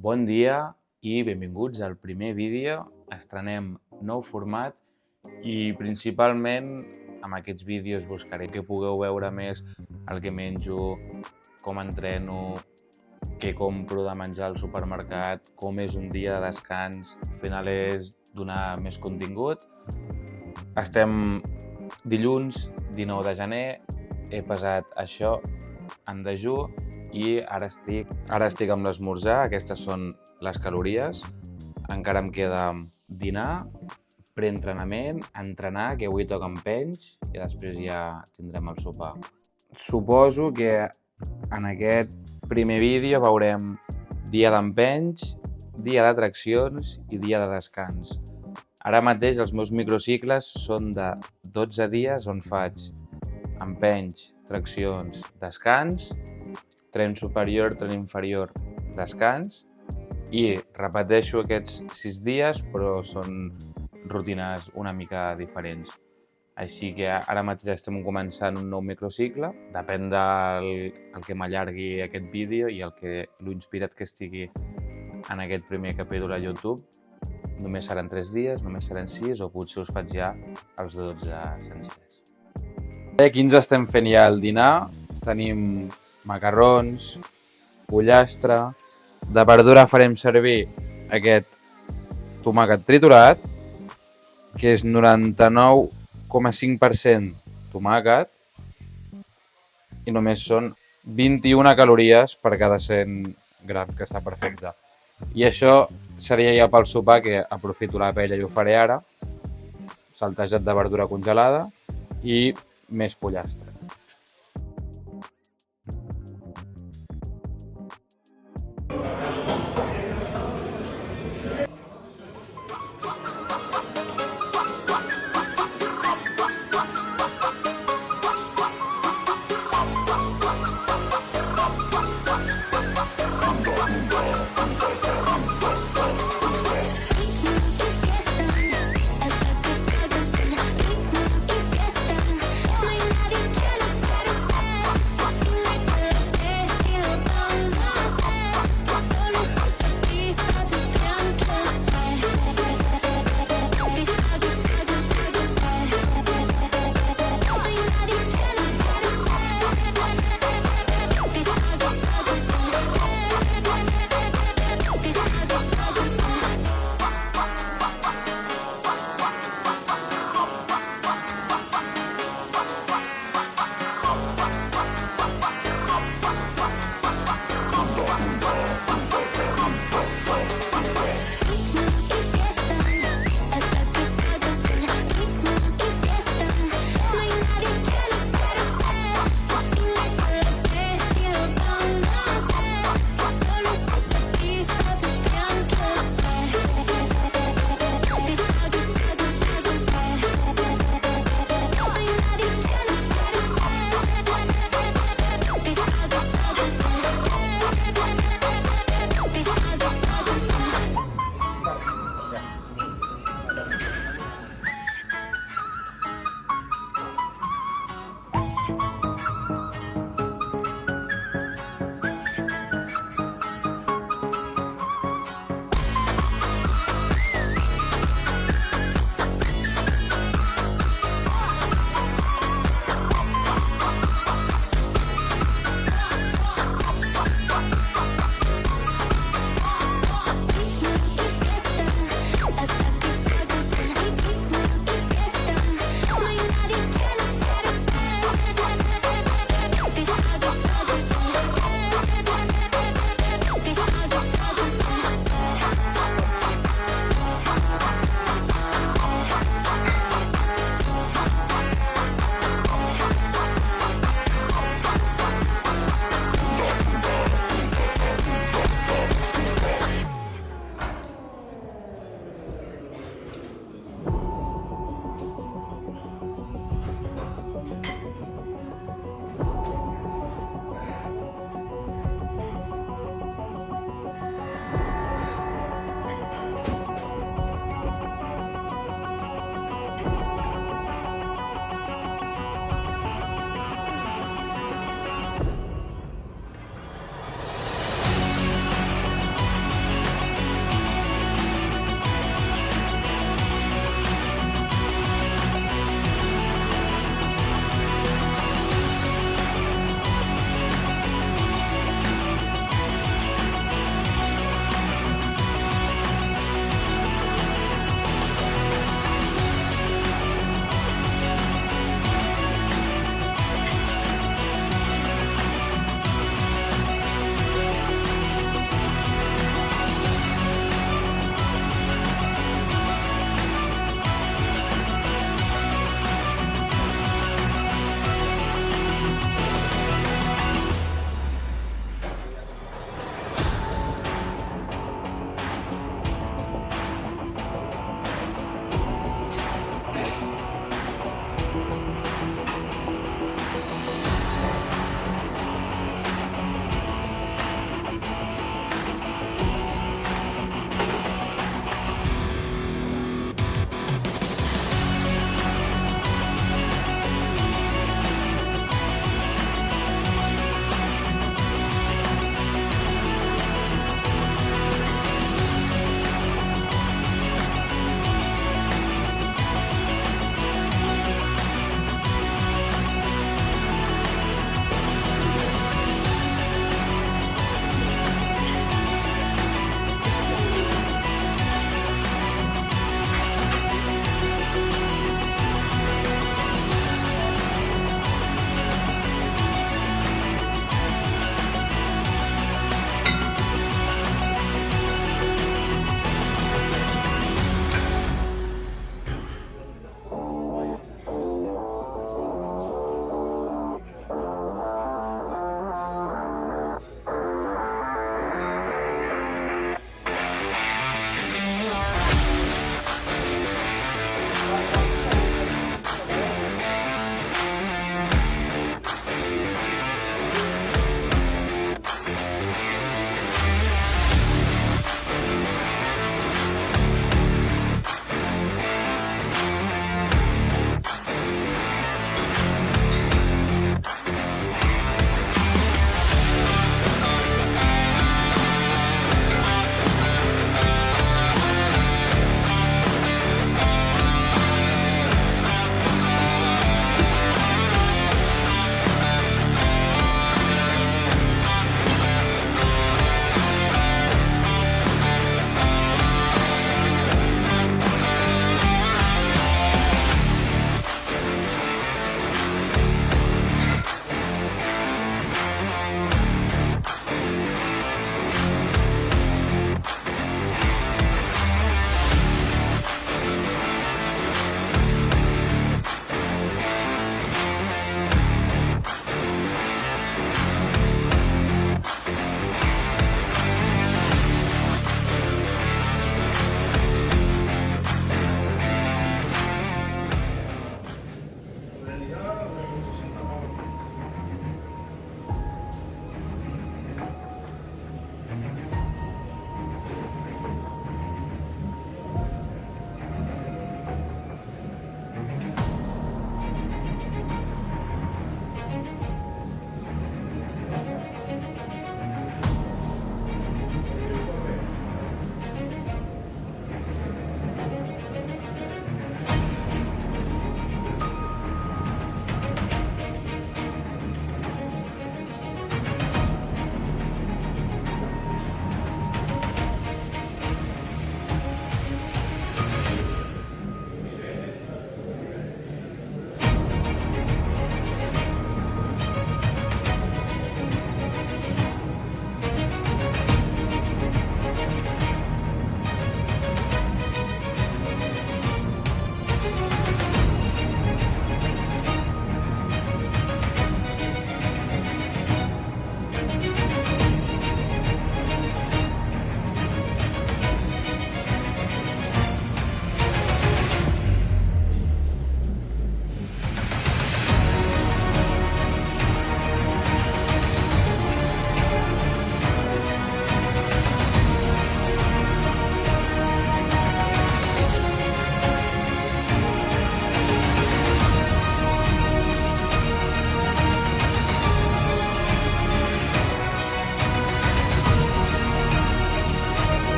Bon dia i benvinguts al primer vídeo. Estrenem nou format i principalment amb aquests vídeos buscaré que pugueu veure més el que menjo, com entreno, què compro de menjar al supermercat, com és un dia de descans. Al final és donar més contingut. Estem dilluns 19 de gener, he pesat això en dejú i ara estic amb l'esmorzar. Aquestes són les calories. Encara em queda dinar, preentrenament, entrenar, que avui toca empenys, i després ja tindrem el sopar. Suposo que en aquest primer vídeo veurem dia d'empenys, dia de traccions i dia de descans. Ara mateix els meus microcicles són de 12 dies on faig empenys, traccions, descans, tren superior, tren inferior, descans, i repeteixo aquests 6 dies, però són rutines una mica diferents. Així que ara mateix estem començant un nou microcicle. Depèn del que m'allargui aquest vídeo i lo inspirat que estigui en aquest primer capítol a YouTube. Només seran 3 dies, només seran 6, o potser us faig ja els 12 sencers. Aquí ens estem fent ja el dinar. Tenim macarrons, pollastre. De verdura farem servir aquest tomàquet triturat, que és 99,5% tomàquet, i només són 21 calories per cada 100 grams, que està perfecte. I això seria ja pel sopar, que aprofito la paella i ho faré ara. Saltejat de verdura congelada i més pollastre.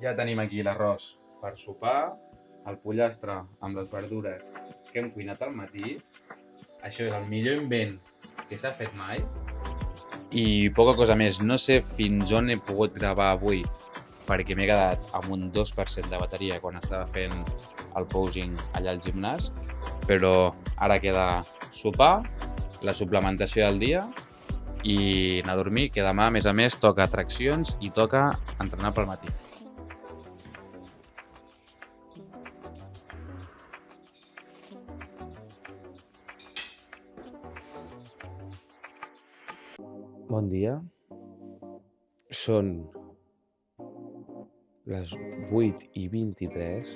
Ja tenim aquí l'arròs per sopar, el pollastre amb les verdures que hem cuinat al matí. Això és el millor invent que s'ha fet mai. I poca cosa més. No sé fins on he pogut gravar avui perquè m'he quedat amb un 2% de bateria quan estava fent el posing allà al gimnàs, però ara queda sopar, la suplementació del dia i anar a dormir, que demà, a més, toca traccions i toca entrenar pel matí. Bon dia. Són les 8:23.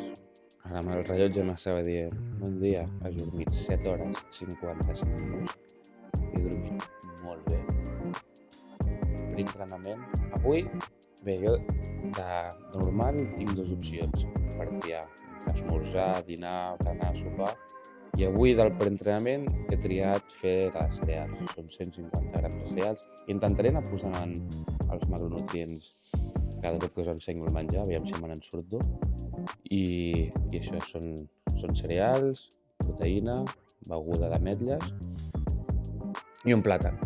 Ara amb el rellotge m'estava dient bon dia, has dormit 7 hores 55 minuts. He dormit molt bé. Entrenament. Avui, bé, jo de normal tinc 2 opcions per triar, entre esmorzar, dinar, berenar, sopar, i avui del preentrenament he triat fer la de cereals, són 150 grams de cereals. Intentaré anar posant els macronutrients cada cop que us ensenyo el menjar, aviam si me n'en surto, i això són cereals, proteïna, beguda d'ametlles i un plàtan.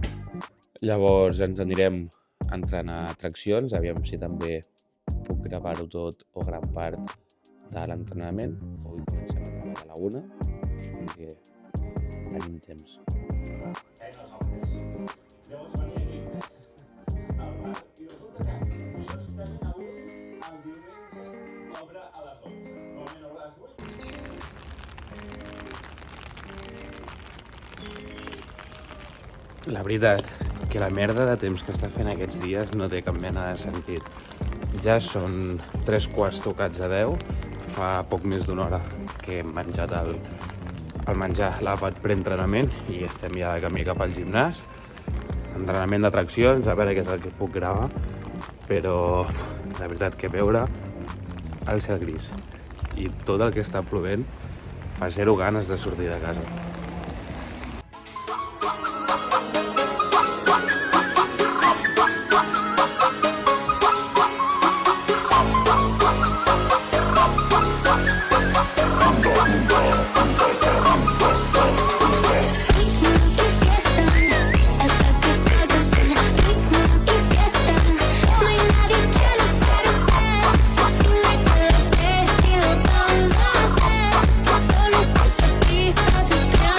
Llavors ens anirem entrant a traccions, aviam si també puc gravar-ho tot o gran part de l'entrenament. Avui comencem a treballar a la 1, o sigui que tenim temps. La veritat, que la merda de temps que està fent aquests dies no té cap mena de sentit. Ja són 3 quarts tocats a 10, fa poc més d'una hora que hem menjat el menjar, l'àpat preentrenament, i estem ja de camí cap al gimnàs. Entrenament de traccions, a veure què és el que puc gravar, però la veritat que veure el cel gris i tot el que està plovent fa 0 ganes de sortir de casa. Solo estoy aquí satisfecho.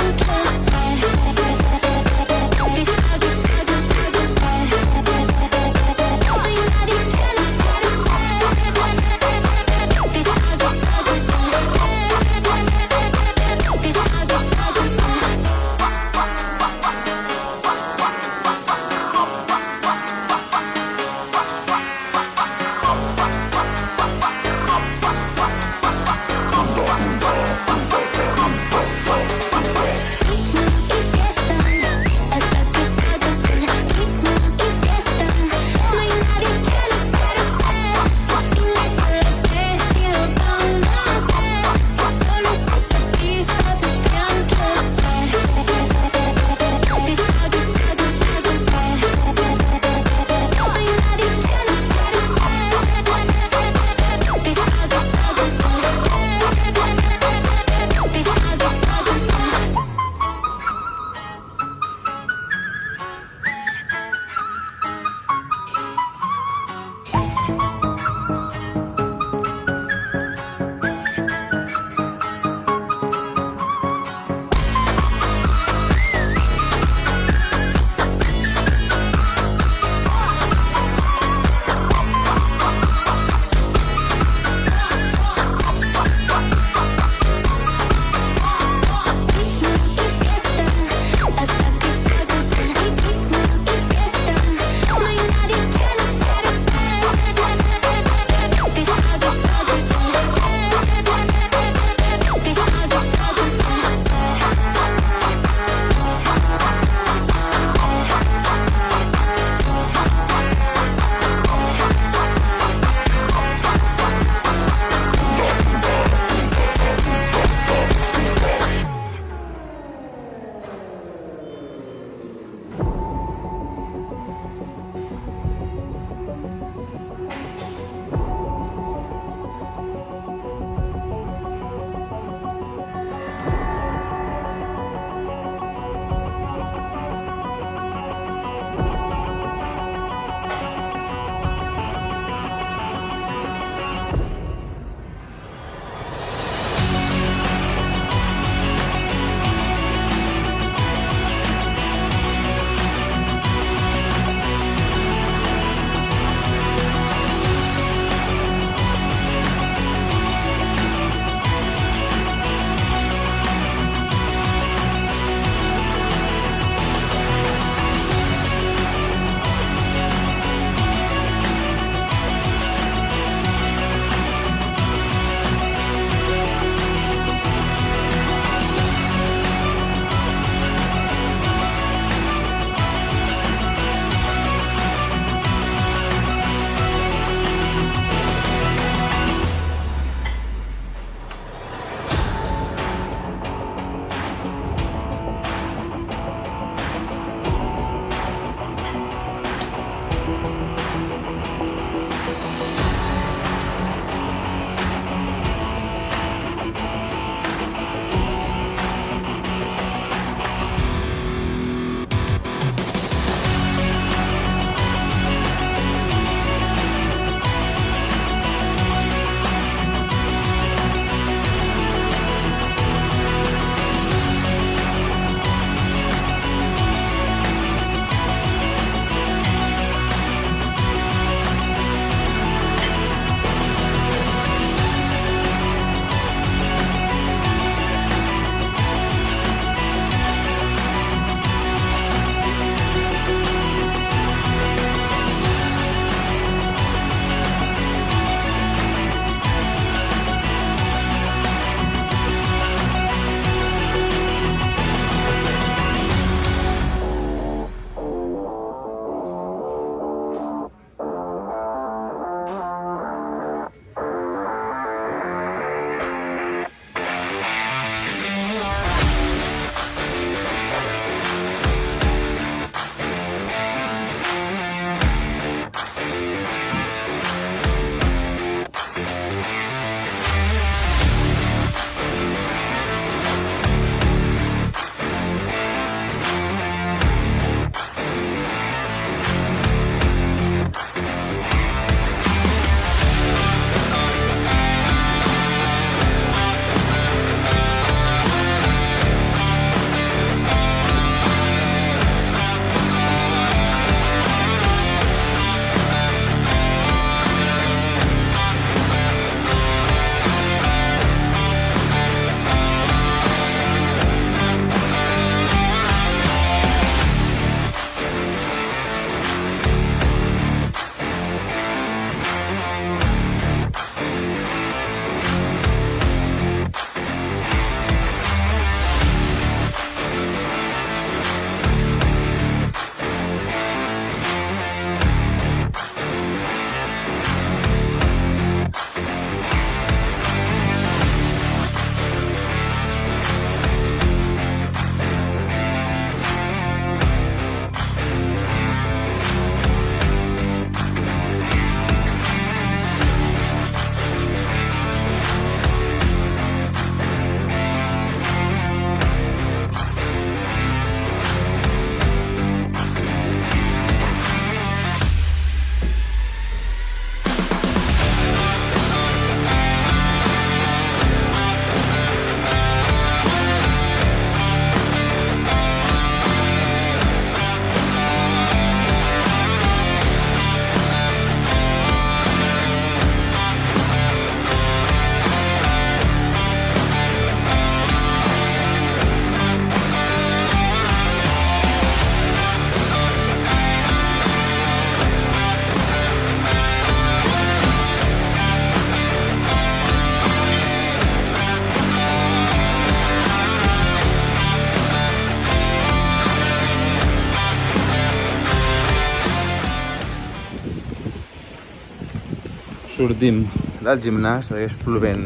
Sortim del gimnàs, segueix plovent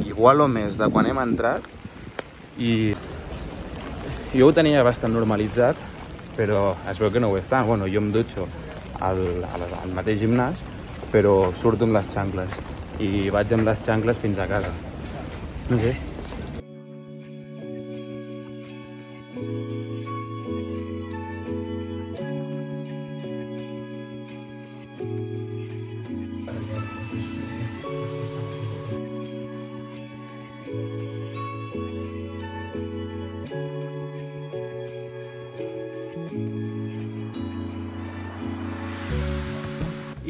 igual o més de quan hem entrat i jo ho tenia bastant normalitzat, però es veu que no ho està. Bueno, jo em dutxo al mateix gimnàs, però surto amb les xancles i vaig amb les xancles fins a casa. No sé.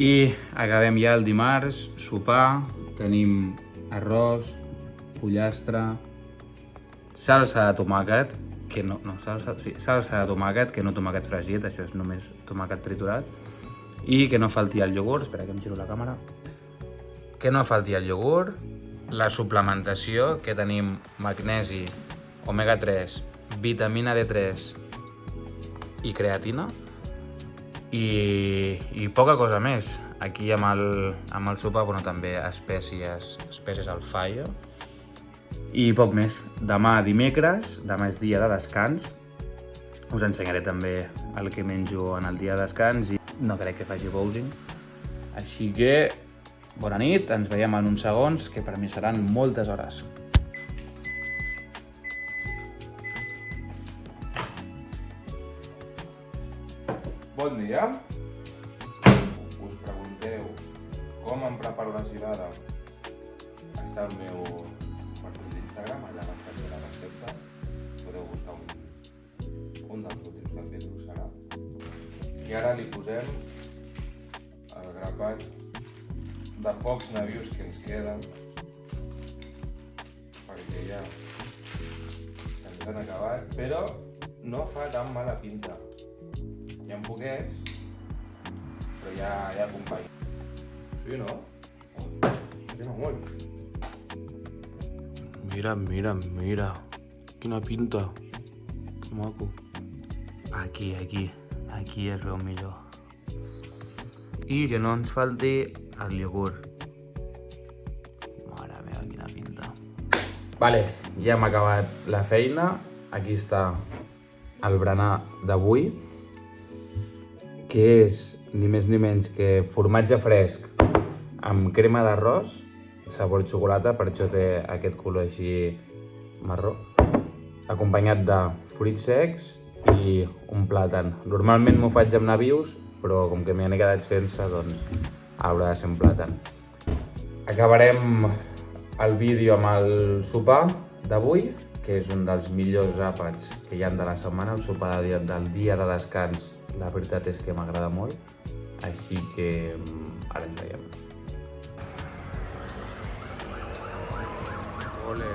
I acabem ja el dimarts, sopar, tenim arròs, pollastre, salsa de tomàquet, salsa de tomàquet, que no tomàquet fregit, això és només tomàquet triturat, i que no falti el iogurt, espera que em giro la càmera, que no falti el iogurt, la suplementació, que tenim magnesi, omega 3, vitamina D3 i creatina, i poca cosa més. Aquí amb el sopar, bueno, també espècies al fallo i poc més. Demà dimecres, demà és dia de descans, us ensenyaré també el que menjo en el dia de descans i no crec que faci posing. Així que, bona nit, ens veiem en uns segons, que per mi seran moltes hores. Bon dia. Us pregunteu com em preparo la civada? Està al meu perfil d'Instagram, allà m'encarregaré la recepta. Podeu buscar un dels últims capítols serà. I ara li posem el grapat de pocs nabius que ens queden, perquè ja se'ns han acabat, però no fa tan mala pinta. Hi ha poquets, però ja acompanya. Sí, no? Anem molt. Mira. Quina pinta. Que maco. Aquí es veu millor. I que no ens falti el iogurt. Mare meva, quina pinta. Vale, ja hem acabat la feina. Aquí està el berenar d'avui, que és ni més ni menys que formatge fresc amb crema d'arròs, sabor xocolata, per això té aquest color així marró, acompanyat de fruits secs i un plàtan. Normalment m'ho faig amb nabius, però com que m'hi he quedat sense, doncs haurà de ser un plàtan. Acabarem el vídeo amb el sopar d'avui, que és un dels millors àpats que hi ha de la setmana, el sopar del dia de descans. La veritat és que m'agrada molt, així que ara ens veiem. Ole!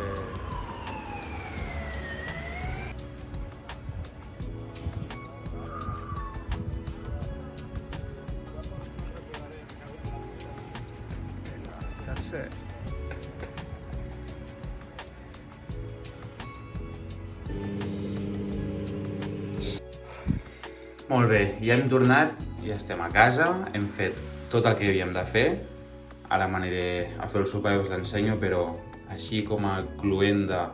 Tercer. Molt bé, ja hem tornat, ja estem a casa, hem fet tot el que havíem de fer. Ara m'aniré a fer el sopar i us l'ensenyo, però així com a cluenda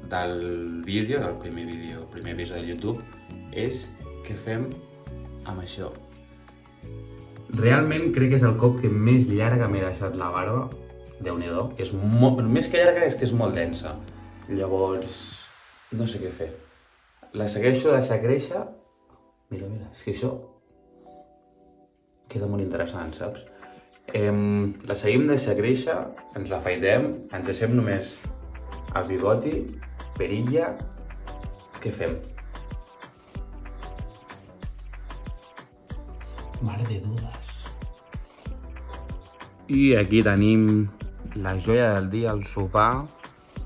del vídeo, del primer episodi de YouTube, és què fem amb això. Realment crec que és el cop que més llarga m'he deixat la barba. Déu-n'hi-do, que és més que llarga és que és molt densa. Llavors, no sé què fer. La segueixo de deixar créixer. Mira, és que això queda molt interessant, saps? La seguim deixar créixer, ens l'afaitem, ens deixem només el bigoti, perilla. Què fem? Mare de dudes. I aquí tenim la joia del dia, el sopar,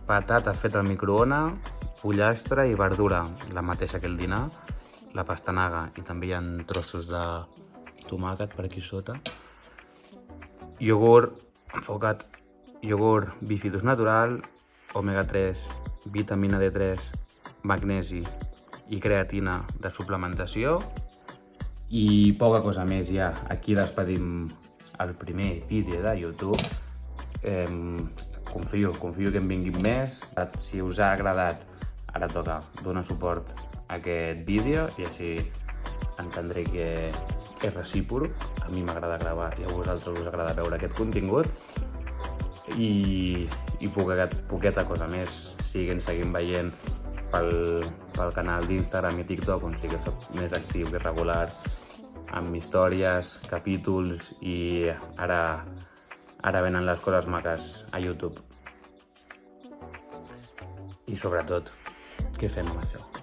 patata feta al microones, pollastre i verdura, la mateixa que el dinar, la pastanaga, i també hi ha trossos de tomàquet per aquí sota. Iogurt enfocat, iogurt Bifidos natural, omega 3, vitamina D3, magnesi i creatina de suplementació. I poca cosa més ja. Aquí despedim el primer vídeo de YouTube. Confio que en vinguin més. Si us ha agradat, ara toca donar suport a aquest vídeo i així entendré que és recíproc. A mi m'agrada gravar i a vosaltres us agrada veure aquest contingut. I poqueta cosa més. Seguim veient pel canal d'Instagram i TikTok, on sí que soc més actiu i regular, amb històries, capítols, i ara venen les coses maques a YouTube. I sobretot, què fem amb això?